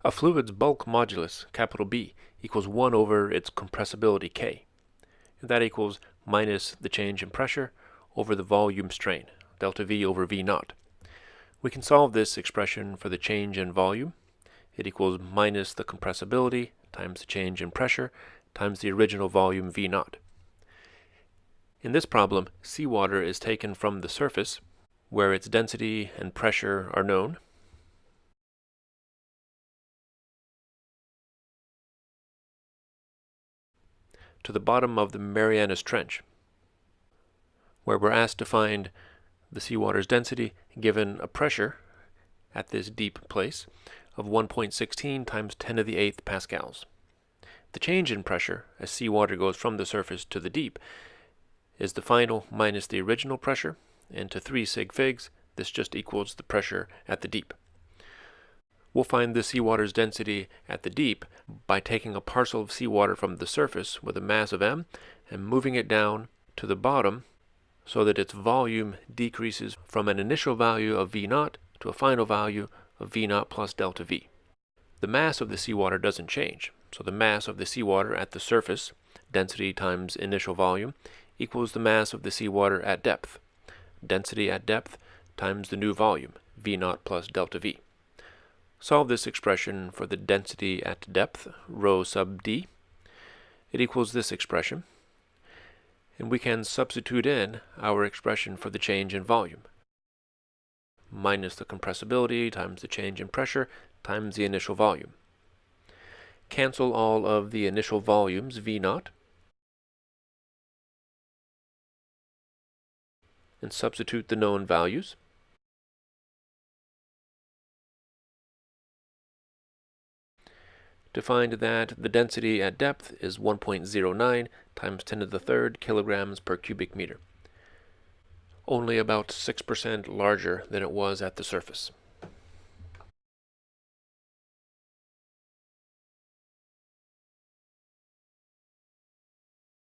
A fluid's bulk modulus, capital B, equals 1 over its compressibility K. And that equals minus the change in pressure over the volume strain, delta V over V naught. We can solve this expression for the change in volume. It equals minus the compressibility times the change in pressure times the original volume V naught. In this problem, seawater is taken from the surface, where its density and pressure are known, to the bottom of the Marianas Trench, where we're asked to find the seawater's density given a pressure at this deep place of 1.16 times 10 to the 8th pascals. The change in pressure as seawater goes from the surface to the deep is the final minus the original pressure, and to 3 sig figs, this just equals the pressure at the deep. We'll find the seawater's density at the deep by taking a parcel of seawater from the surface with a mass of m and moving it down to the bottom so that its volume decreases from an initial value of V naught to a final value of V naught plus delta V. The mass of the seawater doesn't change, so the mass of the seawater at the surface, density times initial volume, equals the mass of the seawater at depth, density at depth times the new volume, V naught plus delta V. Solve this expression for the density at depth, rho sub d. It equals this expression, and we can substitute in our expression for the change in volume, minus the compressibility times the change in pressure times the initial volume. Cancel all of the initial volumes, V naught, and substitute the known values. To find that the density at depth is 1.09 times 10 to the 3rd kilograms per cubic meter, only about 6% larger than it was at the surface.